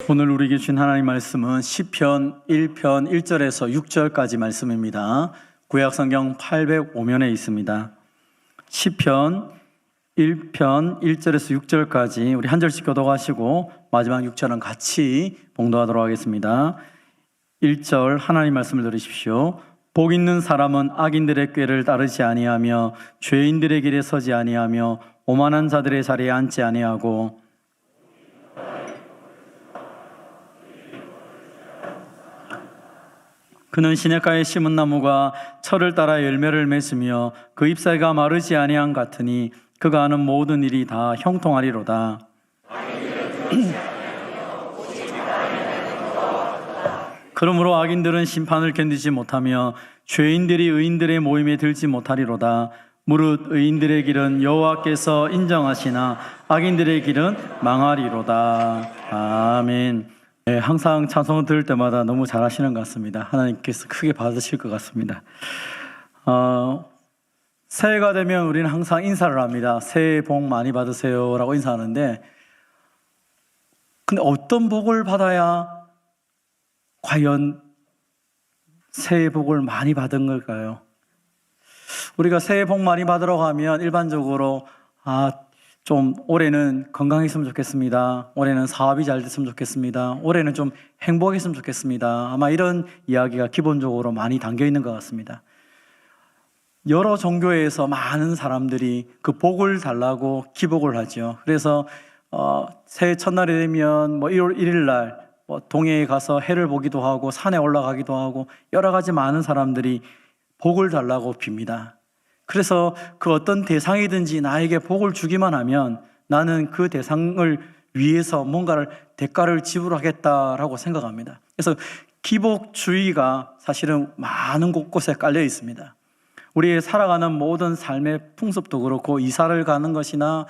오늘 우리에게 주신 하나님 말씀은 시편 1편 1절에서 6절까지 말씀입니다. 구약성경 805면에 있습니다. 시편 1편 1절에서 6절까지 우리 한 절씩 교독하시고 마지막 6절은 같이 봉독하도록 하겠습니다. 1절 하나님 말씀을 들으십시오. 복 있는 사람은 악인들의 꾀를 따르지 아니하며 죄인들의 길에 서지 아니하며 오만한 자들의 자리에 앉지 아니하고 그는 시냇가에 심은 나무가 철을 따라 열매를 맺으며 그 잎사귀가 마르지 아니한 같으니 그가 하는 모든 일이 다 형통하리로다. 그러므로 악인들은 심판을 견디지 못하며 죄인들이 의인들의 모임에 들지 못하리로다. 무릇 의인들의 길은 여호와께서 인정하시나 악인들의 길은 망하리로다. 아멘. 네, 항상 찬송을 들을 때마다 너무 잘하시는 것 같습니다. 하나님께서 크게 받으실 것 같습니다. 새해가 되면 우리는 항상 인사를 합니다. 새해 복 많이 받으세요 라고 인사하는데, 근데 어떤 복을 받아야 과연 새해 복을 많이 받은 걸까요? 우리가 새해 복 많이 받으러 가면 일반적으로 좀 올해는 건강했으면 좋겠습니다. 올해는 사업이 잘 됐으면 좋겠습니다. 올해는 좀 행복했으면 좋겠습니다. 아마 이런 이야기가 기본적으로 많이 담겨 있는 것 같습니다. 여러 종교에서 많은 사람들이 그 복을 달라고 기복을 하죠. 그래서 새해 첫날이 되면 1월 1일 날 동해에 가서 해를 보기도 하고 산에 올라가기도 하고 여러 가지 많은 사람들이 복을 달라고 빕니다. 그래서 그 어떤 대상이든지 나에게 복을 주기만 하면 나는 그 대상을 위해서 뭔가를 대가를 지불하겠다라고 생각합니다. 그래서 기복주의가 사실은 많은 곳곳에 깔려 있습니다. 우리의 살아가는 모든 삶의 풍습도 그렇고 이사를 가는 것이나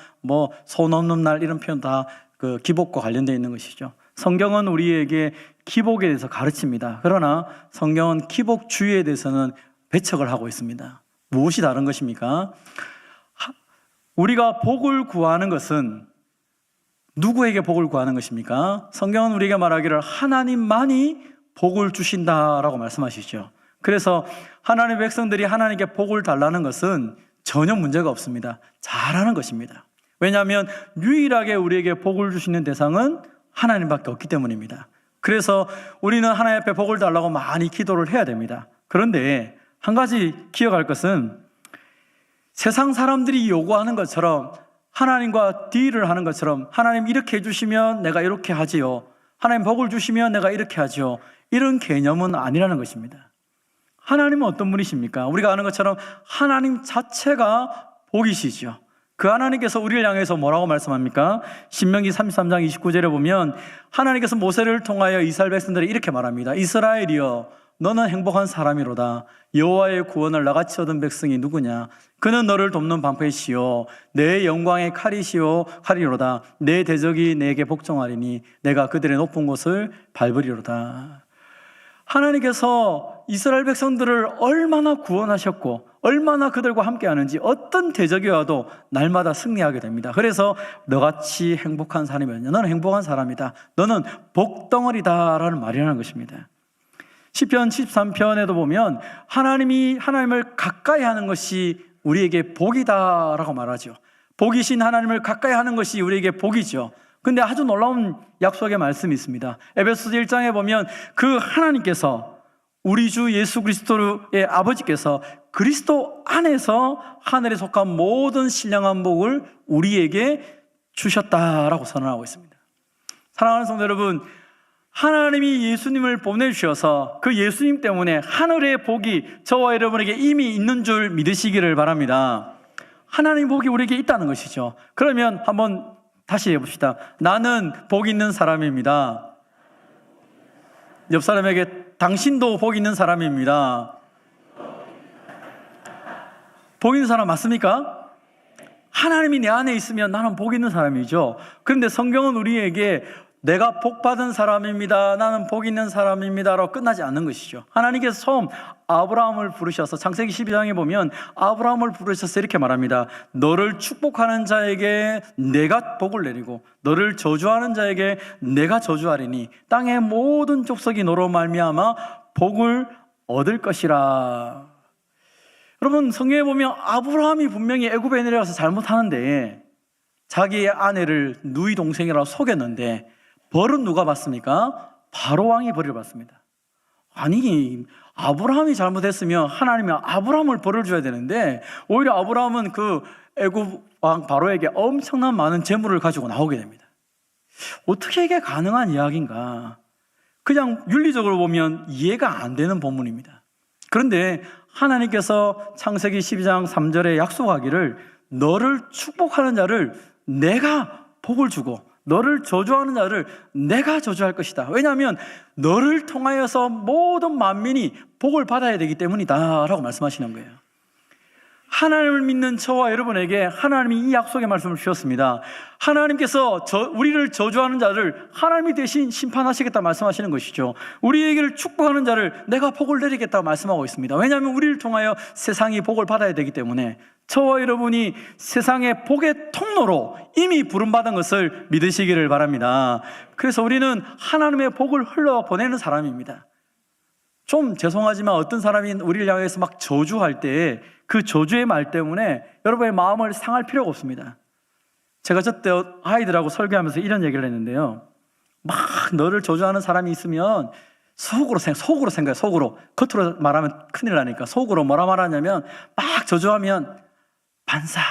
손 없는 날 이런 표현 다 그 기복과 관련되어 있는 것이죠. 성경은 우리에게 기복에 대해서 가르칩니다. 그러나 성경은 기복주의에 대해서는 배척을 하고 있습니다. 무엇이 다른 것입니까? 우리가 복을 구하는 것은 누구에게 복을 구하는 것입니까? 성경은 우리에게 말하기를 하나님만이 복을 주신다라고 말씀하시죠. 그래서 하나님의 백성들이 하나님께 복을 달라는 것은 전혀 문제가 없습니다. 잘하는 것입니다. 왜냐하면 유일하게 우리에게 복을 주시는 대상은 하나님밖에 없기 때문입니다. 그래서 우리는 하나님 앞에 복을 달라고 많이 기도를 해야 됩니다. 그런데 한 가지 기억할 것은 세상 사람들이 요구하는 것처럼 하나님과 딜을 하는 것처럼 하나님 이렇게 해주시면 내가 이렇게 하지요. 하나님 복을 주시면 내가 이렇게 하지요. 이런 개념은 아니라는 것입니다. 하나님은 어떤 분이십니까? 우리가 아는 것처럼 하나님 자체가 복이시죠. 그 하나님께서 우리를 향해서 뭐라고 말씀합니까? 신명기 33장 29절에 보면 하나님께서 모세를 통하여 이스라엘 백성들이 이렇게 말합니다. 이스라엘이여 너는 행복한 사람이로다. 여호와의 구원을 나같이 얻은 백성이 누구냐? 그는 너를 돕는 방패시요 내 영광의 칼이로다. 내 대적이 내게 복종하리니 내가 그들의 높은 곳을 밟으리로다. 하나님께서 이스라엘 백성들을 얼마나 구원하셨고 얼마나 그들과 함께하는지 어떤 대적이 와도 날마다 승리하게 됩니다. 그래서 너같이 행복한 사람이면 너는 행복한 사람이다. 너는 복덩어리다라는 말이라는 것입니다. 시편 73편에도 보면 하나님을 가까이 하는 것이 우리에게 복이다라고 말하죠. 복이신 하나님을 가까이 하는 것이 우리에게 복이죠. 근데 아주 놀라운 약속의 말씀이 있습니다. 에베소서 1장에 보면 그 하나님께서 우리 주 예수 그리스도의 아버지께서 그리스도 안에서 하늘에 속한 모든 신령한 복을 우리에게 주셨다라고 선언하고 있습니다. 사랑하는 성도 여러분, 하나님이 예수님을 보내주셔서 그 예수님 때문에 하늘의 복이 저와 여러분에게 이미 있는 줄 믿으시기를 바랍니다. 하나님의 복이 우리에게 있다는 것이죠. 그러면 한번 다시 해봅시다. 나는 복 있는 사람입니다. 옆 사람에게 당신도 복 있는 사람입니다. 복 있는 사람 맞습니까? 하나님이 내 안에 있으면 나는 복 있는 사람이죠. 그런데 성경은 우리에게 내가 복 받은 사람입니다, 나는 복 있는 사람입니다 라고 끝나지 않는 것이죠. 하나님께서 처음 아브라함을 부르셔서 창세기 12장에 보면 아브라함을 부르셔서 이렇게 말합니다. 너를 축복하는 자에게 내가 복을 내리고 너를 저주하는 자에게 내가 저주하리니 땅의 모든 족속이 너로 말미암아 복을 얻을 것이라. 여러분, 성경에 보면 아브라함이 분명히 애굽에 내려가서 잘못하는데 자기의 아내를 누이 동생이라고 속였는데 벌은 누가 받습니까? 바로 왕이 벌을 받습니다. 아니, 아브라함이 잘못했으면 하나님이 아브라함을 벌을 줘야 되는데 오히려 아브라함은 그 애굽 왕 바로에게 엄청난 많은 재물을 가지고 나오게 됩니다. 어떻게 이게 가능한 이야기인가? 그냥 윤리적으로 보면 이해가 안 되는 본문입니다. 그런데 하나님께서 창세기 12장 3절에 약속하기를 너를 축복하는 자를 내가 복을 주고 너를 저주하는 자를 내가 저주할 것이다. 왜냐하면 너를 통하여서 모든 만민이 복을 받아야 되기 때문이다 라고 말씀하시는 거예요. 하나님을 믿는 저와 여러분에게 하나님이 이 약속의 말씀을 주셨습니다. 하나님께서 우리를 저주하는 자를 하나님이 대신 심판하시겠다 말씀하시는 것이죠. 우리에게를 축복하는 자를 내가 복을 내리겠다고 말씀하고 있습니다. 왜냐하면 우리를 통하여 세상이 복을 받아야 되기 때문에 저와 여러분이 세상의 복의 통로로 이미 부름받은 것을 믿으시기를 바랍니다. 그래서 우리는 하나님의 복을 흘러보내는 사람입니다. 좀 죄송하지만 어떤 사람이 우리를 향해서 막 저주할 때 그 저주의 말 때문에 여러분의 마음을 상할 필요가 없습니다. 제가 저때 아이들하고 설교하면서 이런 얘기를 했는데요. 막 너를 저주하는 사람이 있으면 속으로 생각해. 속으로. 겉으로 말하면 큰일 나니까 속으로 뭐라 말하냐면 막 저주하면 반사.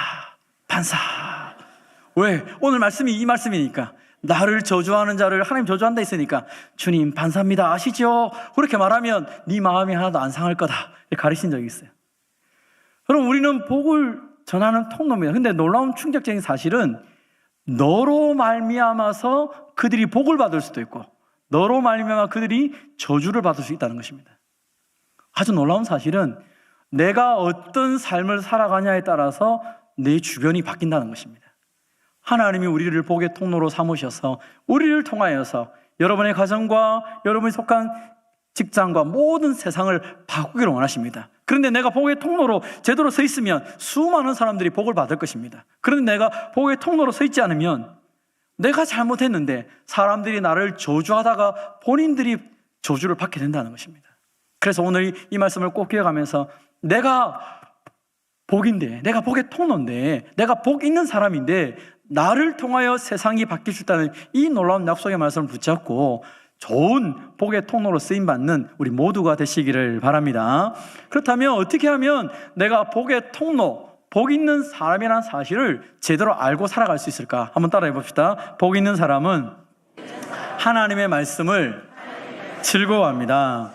왜? 오늘 말씀이 이 말씀이니까. 나를 저주하는 자를 하나님 저주한다 했으니까 주님 반사입니다 아시죠? 그렇게 말하면 네 마음이 하나도 안 상할 거다 이렇게 가르친 적이 있어요. 여러분, 우리는 복을 전하는 통로입니다. 근데 놀라운 충격적인 사실은 너로 말미암아서 그들이 복을 받을 수도 있고 너로 말미암아 그들이 저주를 받을 수 있다는 것입니다. 아주 놀라운 사실은 내가 어떤 삶을 살아가냐에 따라서 내 주변이 바뀐다는 것입니다. 하나님이 우리를 복의 통로로 삼으셔서 우리를 통하여서 여러분의 가정과 여러분이 속한 직장과 모든 세상을 바꾸기를 원하십니다. 그런데 내가 복의 통로로 제대로 서 있으면 수많은 사람들이 복을 받을 것입니다. 그런데 내가 복의 통로로 서 있지 않으면 내가 잘못했는데 사람들이 나를 저주하다가 본인들이 저주를 받게 된다는 것입니다. 그래서 오늘 이 말씀을 꼭 기억하면서 내가 복인데, 내가 복의 통로인데, 내가 복 있는 사람인데 나를 통하여 세상이 바뀔 수 있다는 이 놀라운 약속의 말씀을 붙잡고 좋은 복의 통로로 쓰임받는 우리 모두가 되시기를 바랍니다. 그렇다면 어떻게 하면 내가 복의 통로, 복 있는 사람이라는 사실을 제대로 알고 살아갈 수 있을까? 한번 따라해 봅시다. 복 있는 사람은 하나님의 말씀을 즐거워합니다.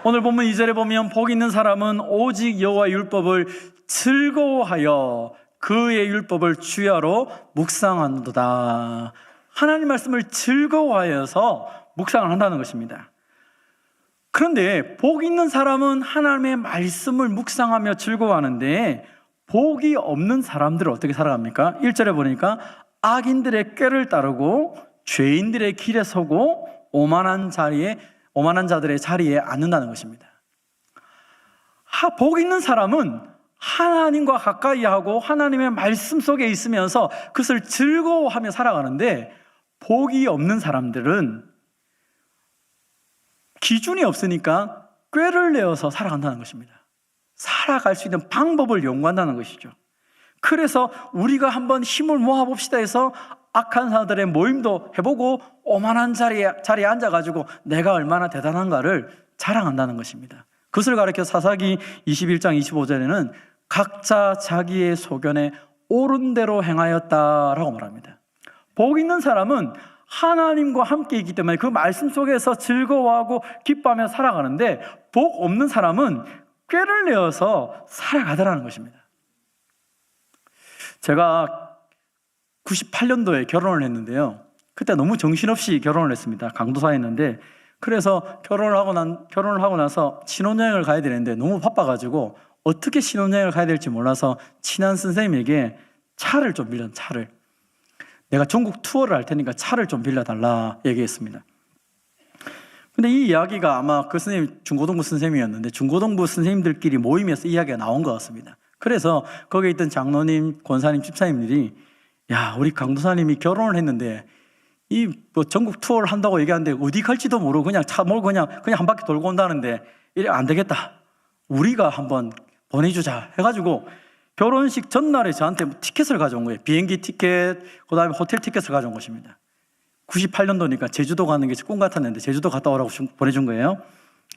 오늘 본문 2절에 보면 복 있는 사람은 오직 여호와의 율법을 즐거워하여 그의 율법을 주야로 묵상하는도다. 하나님 말씀을 즐거워하여서 묵상을 한다는 것입니다. 그런데 복 있는 사람은 하나님의 말씀을 묵상하며 즐거워하는데 복이 없는 사람들은 어떻게 살아갑니까? 1절에 보니까 악인들의 꾀를 따르고 죄인들의 길에 서고 오만한 자들의 자리에 앉는다는 것입니다. 복 있는 사람은 하나님과 가까이 하고 하나님의 말씀 속에 있으면서 그것을 즐거워하며 살아가는데 복이 없는 사람들은 기준이 없으니까 꾀를 내어서 살아간다는 것입니다. 살아갈 수 있는 방법을 연구한다는 것이죠. 그래서 우리가 한번 힘을 모아봅시다 해서 악한 사람들의 모임도 해보고 오만한 자리에 앉아가지고 내가 얼마나 대단한가를 자랑한다는 것입니다. 그것을 가리켜 사사기 21장 25절에는 각자 자기의 소견에 옳은 대로 행하였다라고 말합니다. 복 있는 사람은 하나님과 함께 있기 때문에 그 말씀 속에서 즐거워하고 기뻐하며 살아가는데 복 없는 사람은 꾀를 내어서 살아가더라는 것입니다. 제가 98년도에 결혼을 했는데요. 그때 너무 정신없이 결혼을 했습니다. 강도사에 했는데 그래서 결혼을 하고 나서 신혼여행을 가야 되는데 너무 바빠가지고 어떻게 신혼여행을 가야 될지 몰라서 친한 선생님에게 차를 좀 빌렸어요. 차를. 내가 전국 투어를 할 테니까 차를 좀 빌려달라 얘기했습니다. 근데 이 이야기가 아마 그 선생님 중고등부 선생님이었는데 중고등부 선생님들끼리 모임에서 이야기가 나온 것 같습니다. 그래서 거기에 있던 장로님, 권사님, 집사님들이 야, 우리 강도사님이 결혼을 했는데 이 뭐 전국 투어를 한다고 얘기하는데 어디 갈지도 모르고 그냥 차 몰고 그냥 한 바퀴 돌고 온다는데 이래 안 되겠다. 우리가 한번 보내주자 해가지고 결혼식 전날에 저한테 티켓을 가져온 거예요. 비행기 티켓, 그 다음에 호텔 티켓을 가져온 것입니다. 98년도니까 제주도 가는 게 꿈 같았는데 제주도 갔다 오라고 보내준 거예요.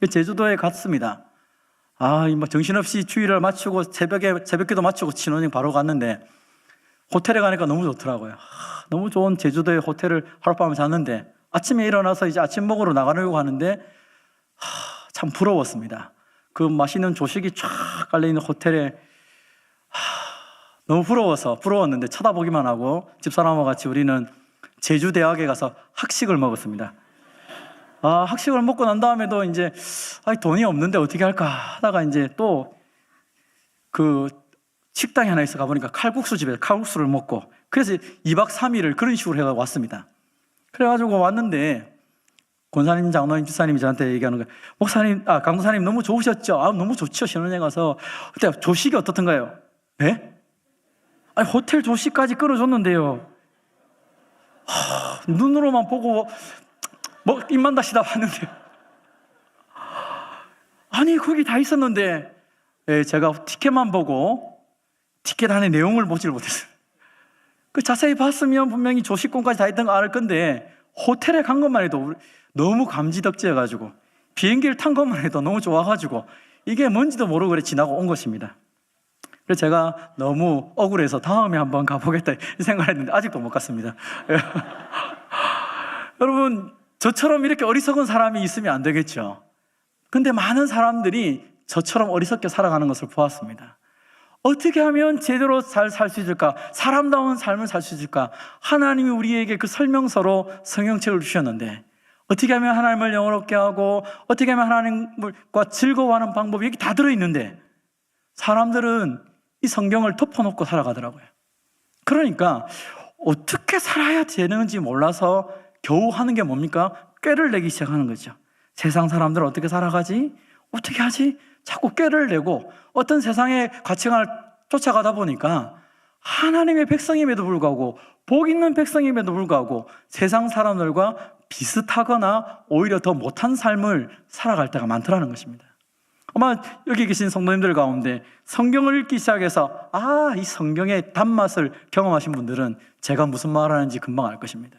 제주도에 갔습니다. 뭐 정신없이 주일을 마치고 새벽기도 마치고 신혼여행 바로 갔는데 호텔에 가니까 너무 좋더라고요. 너무 좋은 제주도의 호텔을 하룻밤을 잤는데 아침에 일어나서 이제 아침 먹으러 나가려고 하는데 참 부러웠습니다. 그 맛있는 조식이 쫙 깔려있는 호텔에 너무 부러웠는데 쳐다보기만 하고 집사람과 같이 우리는 제주대학에 가서 학식을 먹었습니다. 학식을 먹고 난 다음에도 이제 돈이 없는데 어떻게 할까 하다가 이제 또 그 식당이 하나 있어 가보니까 칼국수 집에 칼국수를 먹고 그래서 2박 3일을 그런 식으로 해서 왔습니다. 그래가지고 왔는데 권사님, 장로님, 집사님이 저한테 얘기하는 거예요. 목사님, 강도사님 너무 좋으셨죠? 너무 좋죠. 신혼여행 가서. 그때 조식이 어떻던가요? 네? 호텔 조식까지 끌어줬는데요. 눈으로만 보고 입만 다시다 봤는데 거기 다 있었는데 제가 티켓만 보고 티켓 안에 내용을 보질 못했어요. 그 자세히 봤으면 분명히 조식권까지 다 있던 거 알 건데 호텔에 간 것만 해도 너무 감지덕지여가지고 비행기를 탄 것만 해도 너무 좋아가지고 이게 뭔지도 모르고 그래 지나고 온 것입니다. 그래서 제가 너무 억울해서 다음에 한번 가보겠다 이 생각을 했는데 아직도 못 갔습니다. 여러분, 저처럼 이렇게 어리석은 사람이 있으면 안 되겠죠. 근데 많은 사람들이 저처럼 어리석게 살아가는 것을 보았습니다. 어떻게 하면 제대로 잘 살 수 있을까? 사람다운 삶을 살 수 있을까? 하나님이 우리에게 그 설명서로 성경책을 주셨는데 어떻게 하면 하나님을 영원롭게 하고 어떻게 하면 하나님과 즐거워하는 방법이 여기 다 들어있는데 사람들은 이 성경을 덮어놓고 살아가더라고요. 그러니까 어떻게 살아야 되는지 몰라서 겨우 하는 게 뭡니까? 꾀를 내기 시작하는 거죠. 세상 사람들은 어떻게 살아가지? 어떻게 하지? 자꾸 꾀를 내고 어떤 세상의 가치관을 쫓아가다 보니까 하나님의 백성임에도 불구하고 복 있는 백성임에도 불구하고 세상 사람들과 비슷하거나 오히려 더 못한 삶을 살아갈 때가 많더라는 것입니다. 아마 여기 계신 성도님들 가운데 성경을 읽기 시작해서 이 성경의 단맛을 경험하신 분들은 제가 무슨 말 하는지 금방 알 것입니다.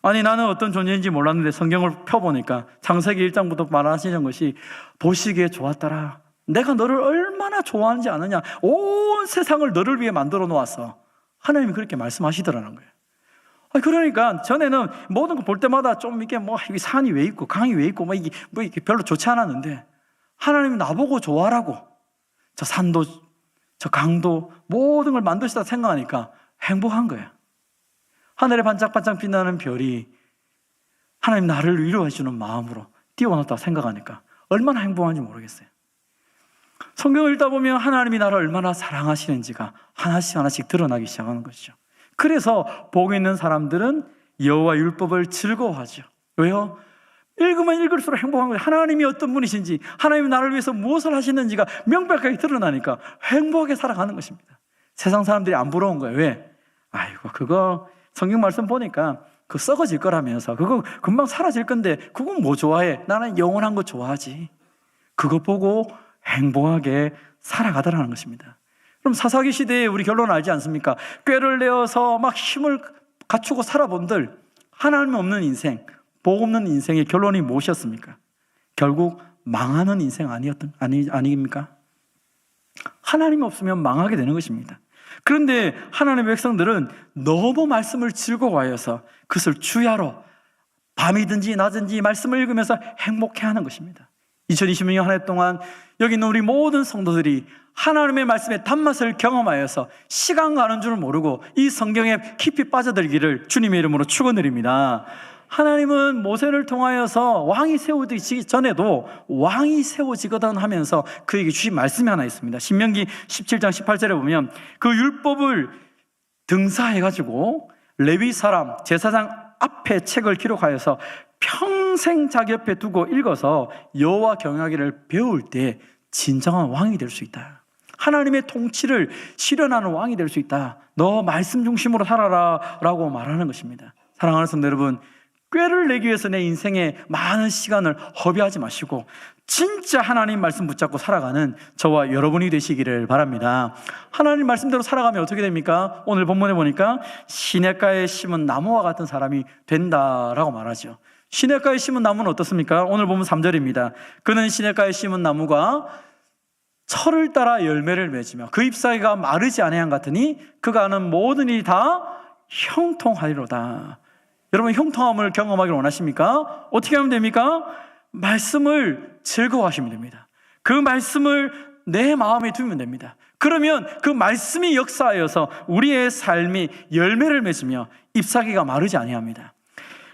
나는 어떤 존재인지 몰랐는데 성경을 펴보니까 창세기 1장부터 말하시는 것이 보시기에 좋았더라. 내가 너를 얼마나 좋아하는지 아느냐. 온 세상을 너를 위해 만들어 놓았어. 하나님이 그렇게 말씀하시더라는 거예요. 그러니까 전에는 모든 거 볼 때마다 좀 이게 이게 산이 왜 있고 강이 왜 있고 이게 별로 좋지 않았는데 하나님이 나보고 좋아하라고 저 산도 저 강도 모든 걸 만드시다 생각하니까 행복한 거예요. 하늘에 반짝반짝 빛나는 별이 하나님 나를 위로해 주는 마음으로 띄워놨다고 생각하니까 얼마나 행복한지 모르겠어요. 성경을 읽다 보면 하나님이 나를 얼마나 사랑하시는지가 하나씩 드러나기 시작하는 것이죠. 그래서 복 있는 사람들은 여호와 율법을 즐거워하죠. 왜요? 읽으면 읽을수록 행복한 거예요. 하나님이 어떤 분이신지 하나님이 나를 위해서 무엇을 하시는지가 명백하게 드러나니까 행복하게 살아가는 것입니다. 세상 사람들이 안 부러운 거예요. 왜? 그거 성경 말씀 보니까 그거 썩어질 거라면서 그거 금방 사라질 건데 그건 뭐 좋아해? 나는 영원한 거 좋아하지. 그거 보고 행복하게 살아가더라는 것입니다. 그럼 사사기 시대에 우리 결론 알지 않습니까? 꾀를 내어서 막 힘을 갖추고 살아본들 하나님 없는 인생, 복 없는 인생의 결론이 무엇이었습니까? 결국 망하는 인생 아닙니까? 하나님 없으면 망하게 되는 것입니다. 그런데 하나님의 백성들은 너무 말씀을 즐거워하여서 그것을 주야로 밤이든지 낮든지 말씀을 읽으면서 행복해하는 것입니다. 2020년 한 해 동안 여기 있는 우리 모든 성도들이 하나님의 말씀의 단맛을 경험하여서 시간 가는 줄 모르고 이 성경에 깊이 빠져들기를 주님의 이름으로 축원드립니다. 하나님은 모세를 통하여서 왕이 세워지기 전에도 왕이 세워지거든 하면서 그에게 주신 말씀이 하나 있습니다. 신명기 17장 18절에 보면 그 율법을 등사해가지고 레위 사람 제사장 앞에 책을 기록하여서 평생 자기 옆에 두고 읽어서 여호와 경외하기를 배울 때 진정한 왕이 될 수 있다. 하나님의 통치를 실현하는 왕이 될 수 있다. 너 말씀 중심으로 살아라 라고 말하는 것입니다. 사랑하는 성도 여러분, 꾀를 내기 위해서 내 인생에 많은 시간을 허비하지 마시고 진짜 하나님 말씀 붙잡고 살아가는 저와 여러분이 되시기를 바랍니다. 하나님 말씀대로 살아가면 어떻게 됩니까? 오늘 본문에 보니까 시냇가에 심은 나무와 같은 사람이 된다라고 말하죠. 시냇가에 심은 나무는 어떻습니까? 오늘 보면 3절입니다. 그는 시냇가에 심은 나무가 철을 따라 열매를 맺으며 그 잎사귀가 마르지 아니한 같으니 그가 하는 모든 일이 다 형통하리로다. 여러분, 형통함을 경험하기를 원하십니까? 어떻게 하면 됩니까? 말씀을 즐거워하시면 됩니다. 그 말씀을 내 마음에 두면 됩니다. 그러면 그 말씀이 역사하여서 우리의 삶이 열매를 맺으며 잎사귀가 마르지 아니합니다.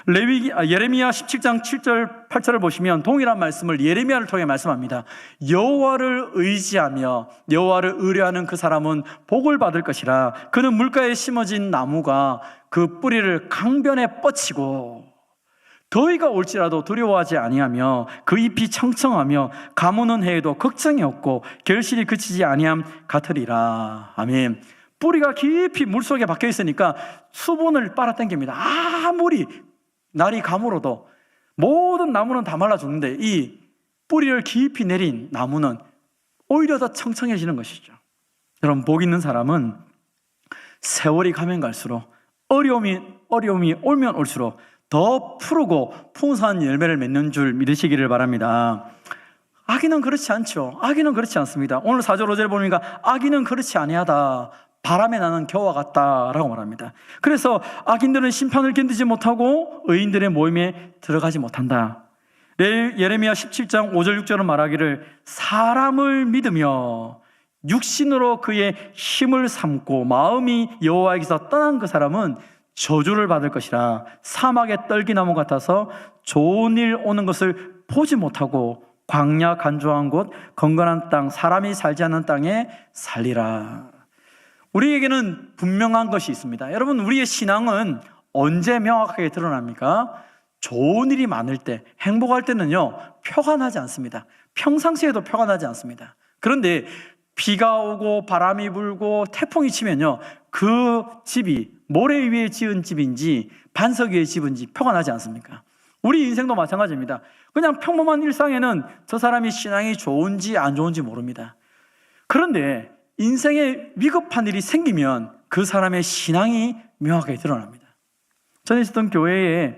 예레미야 17장 7절 8절을 보시면 동일한 말씀을 예레미야를 통해 말씀합니다. 여호와를 의지하며 여호와를 의뢰하는 그 사람은 복을 받을 것이라. 그는 물가에 심어진 나무가 그 뿌리를 강변에 뻗치고 더위가 올지라도 두려워하지 아니하며 그 잎이 청청하며 가무는 해에도 걱정이 없고 결실이 그치지 아니함 같으리라. 아멘. 뿌리가 깊이 물속에 박혀 있으니까 수분을 빨아당깁니다. 아무리 날이 가물어도 모든 나무는 다 말라 죽는데 이 뿌리를 깊이 내린 나무는 오히려 더 청청해지는 것이죠. 여러분, 복 있는 사람은 세월이 가면 갈수록 어려움이 오면 올수록 더 푸르고 풍성한 열매를 맺는 줄 믿으시기를 바랍니다. 악인은 그렇지 않죠. 악인은 그렇지 않습니다. 오늘 4절 5절 보니까 악인은 그렇지 아니하다. 바람에 나는 겨와 같다라고 말합니다. 그래서 악인들은 심판을 견디지 못하고 의인들의 모임에 들어가지 못한다. 예레미야 17장 5절 6절은 말하기를 사람을 믿으며 육신으로 그의 힘을 삼고 마음이 여호와에게서 떠난 그 사람은 저주를 받을 것이라. 사막의 떨기나무 같아서 좋은 일 오는 것을 보지 못하고 광야 간조한 곳 건건한 땅 사람이 살지 않는 땅에 살리라. 우리에게는 분명한 것이 있습니다. 여러분, 우리의 신앙은 언제 명확하게 드러납니까? 좋은 일이 많을 때, 행복할 때는요 표가 나지 않습니다. 평상시에도 표가 나지 않습니다. 그런데 비가 오고 바람이 불고 태풍이 치면요 그 집이 모래 위에 지은 집인지 반석 위에 집인지 표가 나지 않습니까? 우리 인생도 마찬가지입니다. 그냥 평범한 일상에는 저 사람이 신앙이 좋은지 안 좋은지 모릅니다. 그런데 인생에 위급한 일이 생기면 그 사람의 신앙이 명확하게 드러납니다. 전에 있었던 교회에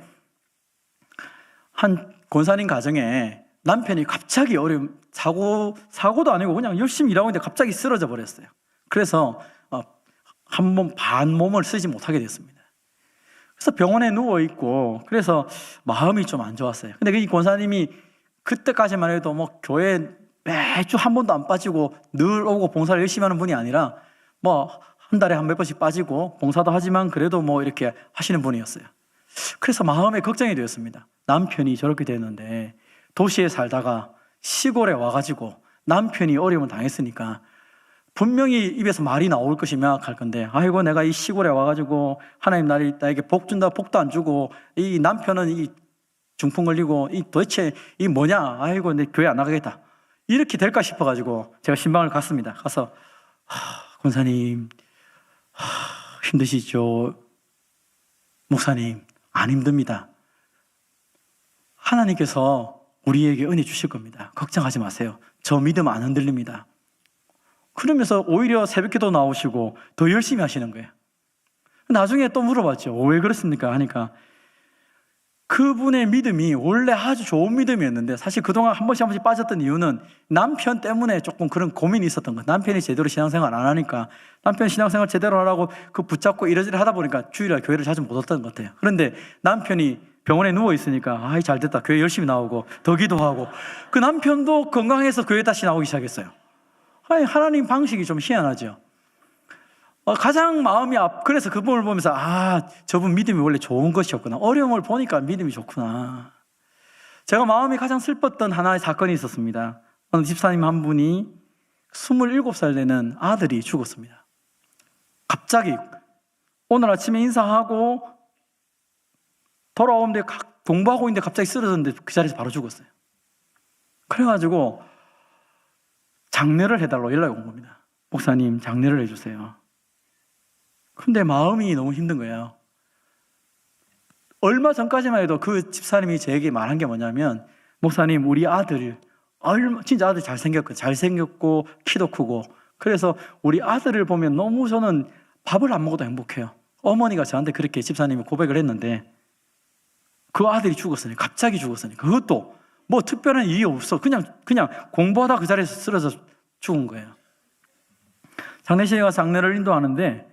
한 권사님 가정에 남편이 갑자기 사고도 아니고 그냥 열심히 일하고 있는데 갑자기 쓰러져 버렸어요. 그래서 한 몸 반 몸을 쓰지 못하게 됐습니다. 그래서 병원에 누워있고 그래서 마음이 좀 안 좋았어요. 근데 이 권사님이 그때까지만 해도 뭐 교회 매주 한 번도 안 빠지고 늘 오고 봉사를 열심히 하는 분이 아니라 뭐 한 달에 한 몇 번씩 빠지고 봉사도 하지만 그래도 뭐 이렇게 하시는 분이었어요. 그래서 마음에 걱정이 되었습니다. 남편이 저렇게 됐는데 도시에 살다가 시골에 와가지고 남편이 어려움을 당했으니까 분명히 입에서 말이 나올 것이 명확할 건데 아이고 내가 이 시골에 와가지고 하나님 나에게 복 준다 복도 안 주고 이 남편은 이 중풍 걸리고 이 도대체 이 뭐냐 아이고 내 교회 안 나가겠다 이렇게 될까 싶어가지고 제가 신방을 갔습니다. 가서 권사님 힘드시죠? 목사님 안 힘듭니다. 하나님께서 우리에게 은혜 주실 겁니다. 걱정하지 마세요. 저 믿음 안 흔들립니다. 그러면서 오히려 새벽기도 나오시고 더 열심히 하시는 거예요. 나중에 또 물어봤죠. 왜 그렇습니까? 하니까 그분의 믿음이 원래 아주 좋은 믿음이었는데 사실 그동안 한 번씩 빠졌던 이유는 남편 때문에 조금 그런 고민이 있었던 거예요. 남편이 제대로 신앙생활 안 하니까 남편 신앙생활 제대로 하라고 그 붙잡고 이러저러 하다 보니까 주일날 교회를 자주 못 왔던 것 같아요. 그런데 남편이 병원에 누워있으니까 아이 잘 됐다 교회 열심히 나오고 더 기도하고 그 남편도 건강해서 교회 다시 나오기 시작했어요. 아니, 하나님 방식이 좀 희한하죠. 가장 마음이 그래서 그분을 보면서 저분 믿음이 원래 좋은 것이었구나. 어려움을 보니까 믿음이 좋구나. 제가 마음이 가장 슬펐던 하나의 사건이 있었습니다. 어느 집사님 한 분이 27살 되는 아들이 죽었습니다. 갑자기 오늘 아침에 인사하고 돌아오는데 공부하고 있는데 갑자기 쓰러졌는데 그 자리에서 바로 죽었어요. 그래가지고 장례를 해달라고 연락이 온 겁니다. 목사님, 장례를 해주세요. 근데 마음이 너무 힘든 거예요. 얼마 전까지만 해도 그 집사님이 저에게 말한 게 뭐냐면, 목사님, 우리 아들 진짜 아들 잘생겼고 키도 크고, 그래서 우리 아들을 보면 너무 저는 밥을 안 먹어도 행복해요. 어머니가 저한테 그렇게 집사님이 고백을 했는데, 그 아들이 죽었으니, 갑자기 죽었으니, 그것도 뭐 특별한 이유 없어. 그냥 공부하다 그 자리에서 쓰러져 죽은 거예요. 장례식에 가서 장례를 인도하는데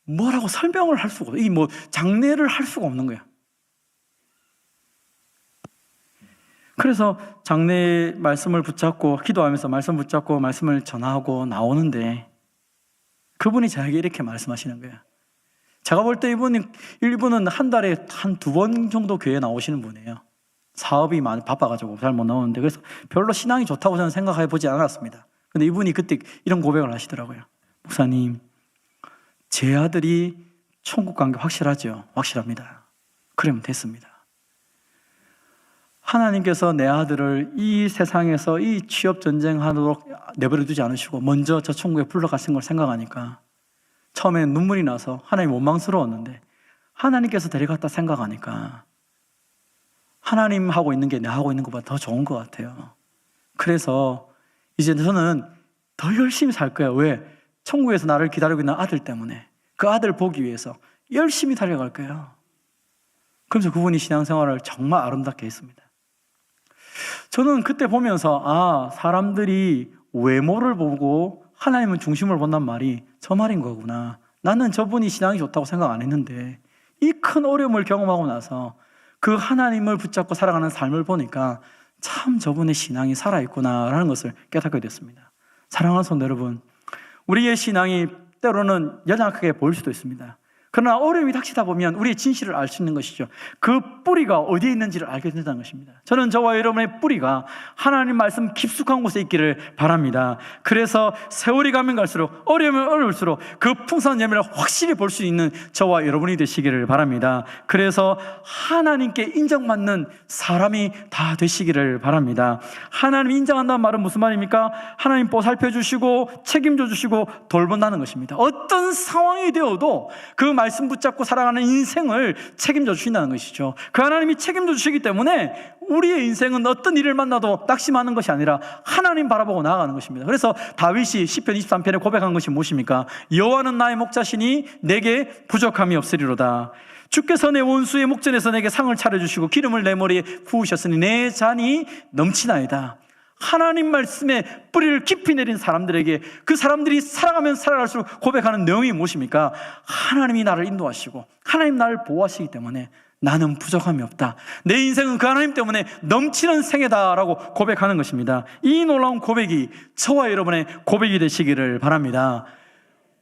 뭐라고 설명을 할 수가 없어요. 뭐 장례를 할 수가 없는 거예요. 그래서 장례 말씀을 붙잡고 기도하면서 말씀 붙잡고 말씀을 전하고 나오는데, 그분이 저에게 이렇게 말씀하시는 거예요. 제가 볼 때 이분은 한 달에 한 2번 정도 교회에 나오시는 분이에요. 사업이 많이 바빠가지고 잘 못 나오는데, 그래서 별로 신앙이 좋다고 저는 생각해 보지 않았습니다. 근데 이분이 그때 이런 고백을 하시더라고요. 목사님, 제 아들이 천국 간 게 확실하죠? 확실합니다. 그러면 됐습니다. 하나님께서 내 아들을 이 세상에서 이 취업 전쟁하도록 내버려 두지 않으시고 먼저 저 천국에 불러가신 걸 생각하니까 처음에는 눈물이 나서 하나님 원망스러웠는데, 하나님께서 데려갔다 생각하니까 하나님 하고 있는 게 내 하고 있는 것보다 더 좋은 것 같아요. 그래서 이제 저는 더 열심히 살 거예요. 왜? 천국에서 나를 기다리고 있는 아들 때문에, 그 아들 보기 위해서 열심히 달려갈 거예요. 그래서 그분이 신앙생활을 정말 아름답게 했습니다. 저는 그때 보면서 사람들이 외모를 보고 하나님은 중심을 본단 말이 저 말인 거구나. 나는 저분이 신앙이 좋다고 생각 안 했는데 이 큰 어려움을 경험하고 나서 그 하나님을 붙잡고 살아가는 삶을 보니까 참 저분의 신앙이 살아있구나라는 것을 깨닫게 됐습니다. 사랑하는 성도 여러분, 우리의 신앙이 때로는 연약하게 보일 수도 있습니다. 그러나 어려움이 닥치다 보면 우리의 진실을 알 수 있는 것이죠. 그 뿌리가 어디에 있는지를 알게 된다는 것입니다. 저는 저와 여러분의 뿌리가 하나님 말씀 깊숙한 곳에 있기를 바랍니다. 그래서 세월이 가면 갈수록, 어려우면 어려울수록 그 풍성한 열매를 확실히 볼 수 있는 저와 여러분이 되시기를 바랍니다. 그래서 하나님께 인정받는 사람이 다 되시기를 바랍니다. 하나님 인정한다는 말은 무슨 말입니까? 하나님 보살펴 주시고 책임져 주시고 돌본다는 것입니다. 어떤 상황이 되어도 그 말씀 붙잡고 살아가는 인생을 책임져 주신다는 것이죠. 그 하나님이 책임져 주시기 때문에 우리의 인생은 어떤 일을 만나도 낙심하는 것이 아니라 하나님 바라보고 나아가는 것입니다. 그래서 다윗이 시편 23편에 고백한 것이 무엇입니까? 여호와는 나의 목자시니 내게 부족함이 없으리로다. 주께서 내 원수의 목전에서 내게 상을 차려주시고 기름을 내 머리에 부으셨으니 내 잔이 넘치나이다. 하나님 말씀에 뿌리를 깊이 내린 사람들에게, 그 사람들이 살아가면 살아갈수록 고백하는 내용이 무엇입니까? 하나님이 나를 인도하시고 하나님 나를 보호하시기 때문에 나는 부족함이 없다. 내 인생은 그 하나님 때문에 넘치는 생애다라고 고백하는 것입니다. 이 놀라운 고백이 저와 여러분의 고백이 되시기를 바랍니다.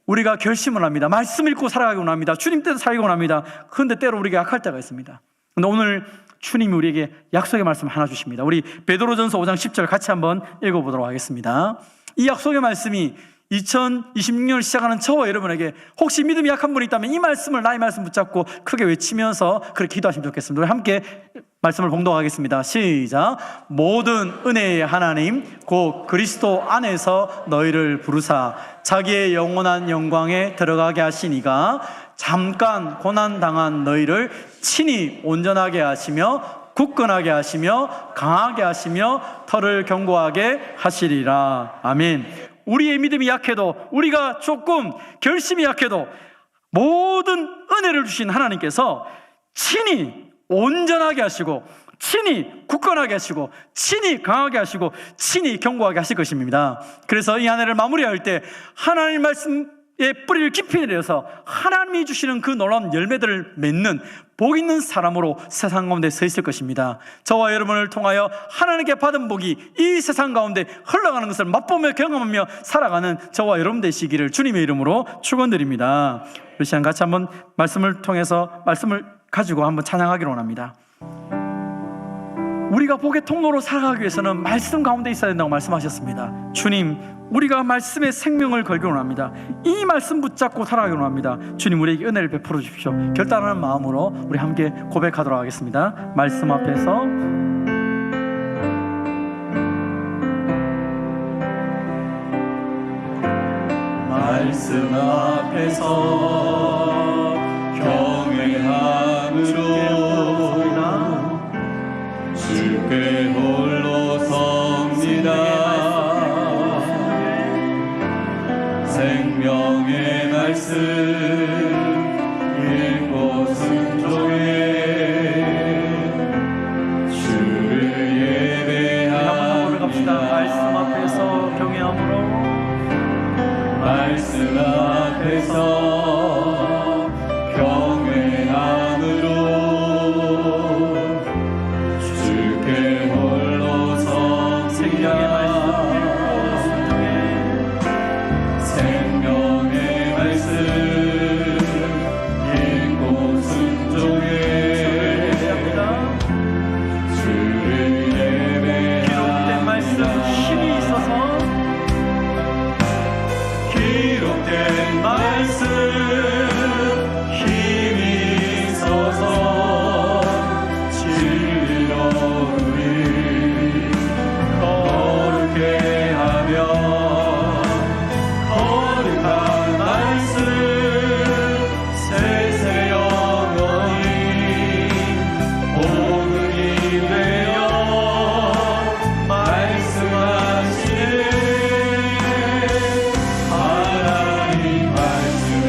우리가 결심을 합니다. 말씀 읽고 살아가곤 합니다. 주님 때도 살기곤 합니다. 그런데 때로 우리가 약할 때가 있습니다. 그런데 오늘 주님이 우리에게 약속의 말씀 하나 주십니다. 우리 베드로전서 5장 10절 같이 한번 읽어보도록 하겠습니다. 이 약속의 말씀이 2026년을 시작하는 저와 여러분에게 혹시 믿음이 약한 분이 있다면 이 말씀을, 나의 말씀 붙잡고 크게 외치면서 그렇게 기도하시면 좋겠습니다. 우리 함께 말씀을 봉독하겠습니다. 시작. 모든 은혜의 하나님 곧 그리스도 안에서 너희를 부르사 자기의 영원한 영광에 들어가게 하시니가 잠깐 고난당한 너희를 친히 온전하게 하시며 굳건하게 하시며 강하게 하시며 터를 견고하게 하시리라. 아멘. 우리의 믿음이 약해도, 우리가 조금 결심이 약해도 모든 은혜를 주신 하나님께서 친히 온전하게 하시고 친히 굳건하게 하시고 친히 강하게 하시고 친히 견고하게 하실 것입니다. 그래서 이 한 해를 마무리할 때 하나님 말씀 뿌리를 깊이 내려서 하나님이 주시는 그 놀라운 열매들을 맺는 복 있는 사람으로 세상 가운데 서 있을 것입니다. 저와 여러분을 통하여 하나님께 받은 복이 이 세상 가운데 흘러가는 것을 맛보며 경험하며 살아가는 저와 여러분 되시기를 주님의 이름으로 축원드립니다. 이 시간 같이 한번 말씀을 통해서 말씀을 가지고 한번 찬양하기로 원합니다. 우리가 복의 통로로 살아가기 위해서는 말씀 가운데 있어야 된다고 말씀하셨습니다. 주님, 우리가 말씀의 생명을 걸기 원합니다. 이 말씀 붙잡고 살아가기 원합니다. 주님, 우리에게 은혜를 베풀어 주십시오. 결단하는 마음으로 우리 함께 고백하도록 하겠습니다. 말씀 앞에서 말씀 앞에서 경외함으로 주께 홀로 섭니다. 생명의 말씀 읽고 순종해 주를 예배합니다. 말씀 앞에서 경외함으로 말씀 앞에서 경외함으로 주께 홀로 섭니다. 생명의 말씀 읽고 순종해 주를 예배합니다. 기록된 말씀 힘이 있어서 기록된 말씀 힘이 있어서 진리로 우리 거룩게 하며 거룩한 말씀 세세 영원히 복음이 되어 말씀하시네. 하나님 말씀에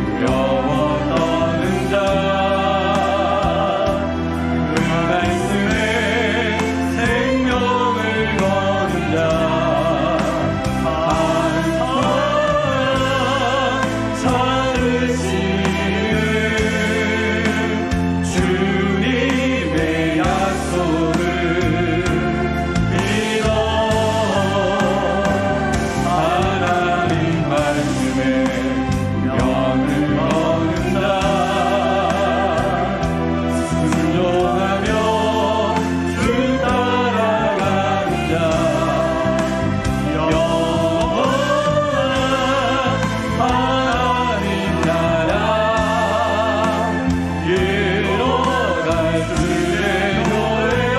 두려워 떠는 자, 그 말씀에 생명을 거는 자, 한 사람 찾으시는 주님의 약속을 믿어. 하나님 말씀에 명을 거는 자, 순종하며 주 따라가는 자, 영원한 하나님 나라 이뤄갈 주의 노래요.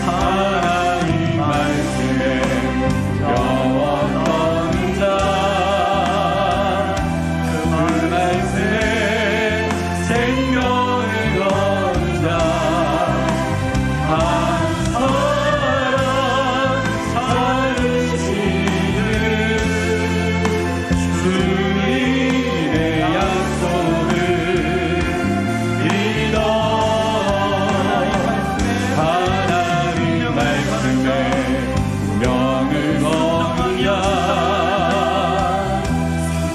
하나님 말씀에 영원한 자, 그 말씀에 생명을 거는 자, 한 사람 찾으시는 주님의 약속을 믿어. 하나님 말씀에 명을 거는 자,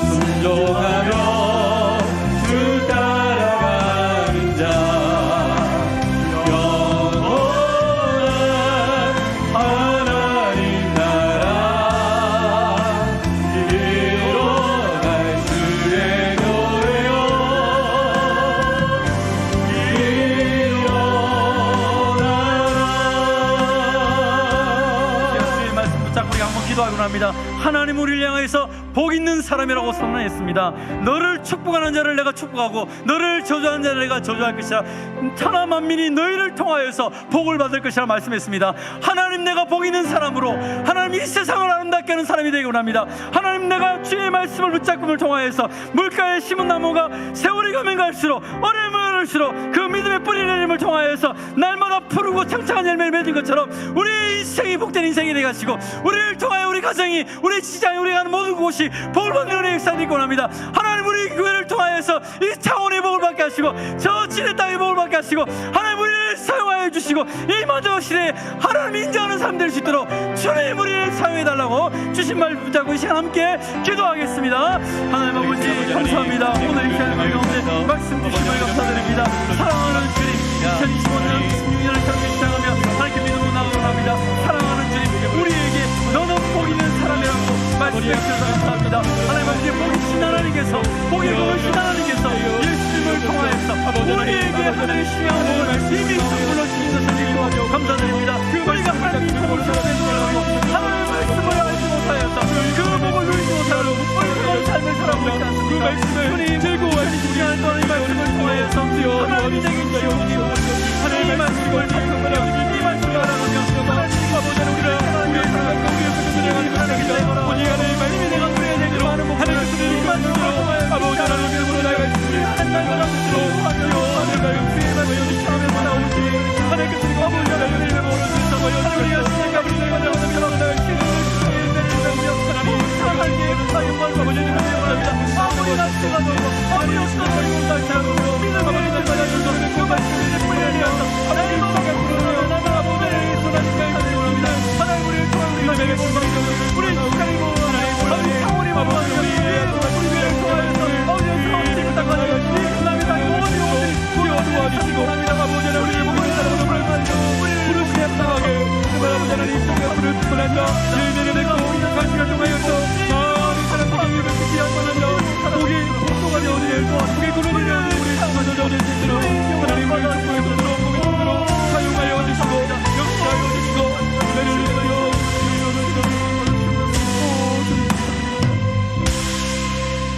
순종하며 주 따라가는 자, 영원한 하나님 나라 이뤄갈 주의 노래요. 주의 말씀 붙잡고 우리 한번 기도하고 합니다. 하나님, 우리를 향해서 복 있는 사람이라고 선언했습니다. 너를 축복하는 자를 내가 축복하고 너를 저주하는 자를 내가 저주할 것이라. 천하 만민이 너희를 통하여서 복을 받을 것이라 말씀했습니다. 하나님, 내가 복 있는 사람으로 하나님 이 세상을 아름답게 하는 사람이 되기 원합니다. 하나님, 내가 주의 말씀을 붙잡음을 통하여서 물가에 심은 나무가 세월이 가면 갈수록 어려움을 갈수록 그 믿음의 뿌리 내림을 통하여서 날마다 푸르고 창창한 열매를 맺은 것처럼 우리의 인생이 복된 인생이 되게 하시고 우리를 통하여 우리 가정이, 우리 직장이, 우리가 하는 모든 곳이 복을 받는 은혜의 역사가 되기 원합니다. 하나님, 우리 교회를 통하여서 이 창원의 복을 받게 하시고 저 진의 땅의 복을 받게 하시고 하나님, 우리를 사용하여 주시고 이 마지막 시대에 하나님 인정하는 사람 될 수 있도록 주님 우리를 사용해달라고 주신 말 붙잡고 이 시간 함께 기도하겠습니다. 하나님 아버지, 감사합니다. 오늘 이 시간 가운데 말씀 주심을 감사드립니다. 사랑하는 주님, 2025년 16년을 함께 시작하며 하나님께 믿음으로 나아가고 합니다. 사랑하는 주님, 우리에게 너는 복 있는 사람이라고 말씀해 주셔서 감사합니다. 하나님 아버지, 복 있신 하나님께서 우리를 도와주게 구원하여 우리 사모자를 뜻대로 하나님 우리의 축복의 손으로 복의 손으로 사용하여 주시고 역사하여 주시고 은혜를 주여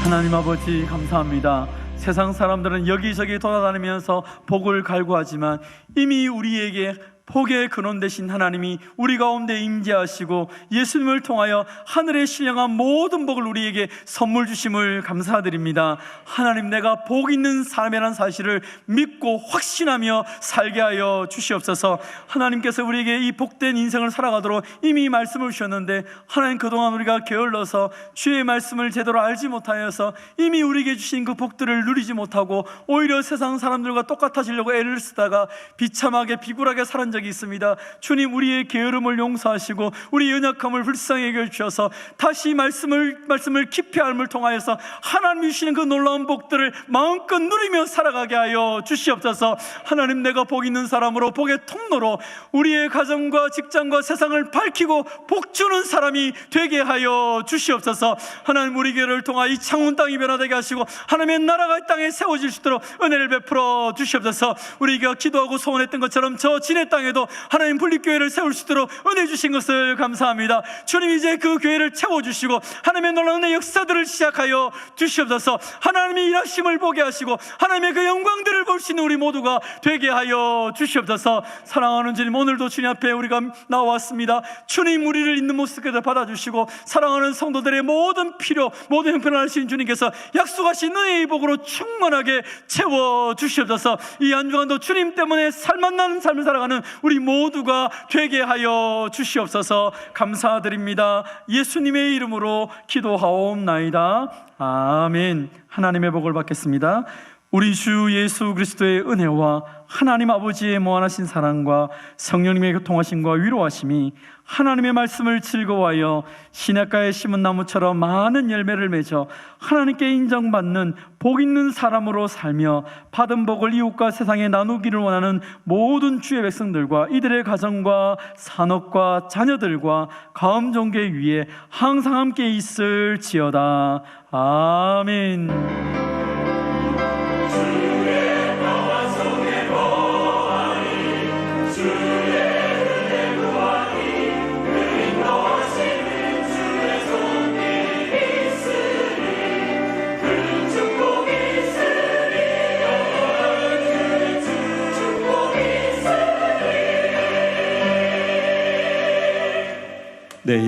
하나님 아버지 감사합니다. 세상 사람들은 여기저기 돌아다니면서 복을 갈구하지만 이미 우리에게 복의 근원 되신 하나님이 우리 가운데 임재하시고 예수님을 통하여 하늘에 신령한 모든 복을 우리에게 선물 주심을 감사드립니다. 하나님, 내가 복 있는 삶이라는 사실을 믿고 확신하며 살게 하여 주시옵소서. 하나님께서 우리에게 이 복된 인생을 살아가도록 이미 말씀을 주셨는데, 하나님, 그동안 우리가 게을러서 주의 말씀을 제대로 알지 못하여서 이미 우리에게 주신 그 복들을 누리지 못하고 오히려 세상 사람들과 똑같아지려고 애를 쓰다가 비참하게 비굴하게 살은 적이 있습니다. 주님, 우리의 게으름을 용서하시고 우리 연약함을 불쌍히 여겨 주셔서 다시 말씀을 깊이 알음을 통하여서 하나님이 주시는 그 놀라운 복들을 마음껏 누리며 살아가게 하여 주시옵소서. 하나님, 내가 복 있는 사람으로 복의 통로로 우리의 가정과 직장과 세상을 밝히고 복 주는 사람이 되게 하여 주시옵소서. 하나님, 우리 교회를 통하여 이 창원 땅이 변화되게 하시고 하나님의 나라가 이 땅에 세워질 수 있도록 은혜를 베풀어 주시옵소서. 우리가 기도하고 소원했던 것처럼 저 진해 땅에도 하나님 분립교회를 세울 수 있도록 은혜 주신 것을 감사합니다. 주님, 이제 그 교회를 채워주시고 하나님의 놀라운 은혜 역사들을 시작하여 주시옵소서. 하나님의 일하심을 보게 하시고 하나님의 그 영광들을 볼 수 있는 우리 모두가 되게 하여 주시옵소서. 사랑하는 주님, 오늘도 주님 앞에 우리가 나왔습니다. 주님, 우리를 있는 모습까지 받아주시고 사랑하는 성도들의 모든 필요, 모든 형편을 하신 주님께서 약속하신 은혜의 복으로 충만하게 채워주시옵소서. 이 한 주간도 주님 때문에 살맛나는 삶을 살아가는 우리 모두가 되게 하여 주시옵소서. 감사드립니다. 예수님의 이름으로 기도하옵나이다. 아멘. 하나님의 복을 받겠습니다. 우리 주 예수 그리스도의 은혜와 하나님 아버지의 무한하신 사랑과 성령님의 교통하심과 위로하심이 하나님의 말씀을 즐거워하여 시냇가에 심은 나무처럼 많은 열매를 맺어 하나님께 인정받는 복 있는 사람으로 살며 받은 복을 이웃과 세상에 나누기를 원하는 모든 주의 백성들과 이들의 가정과 산업과 자녀들과 가음종교 위에 항상 함께 있을지어다. 아멘.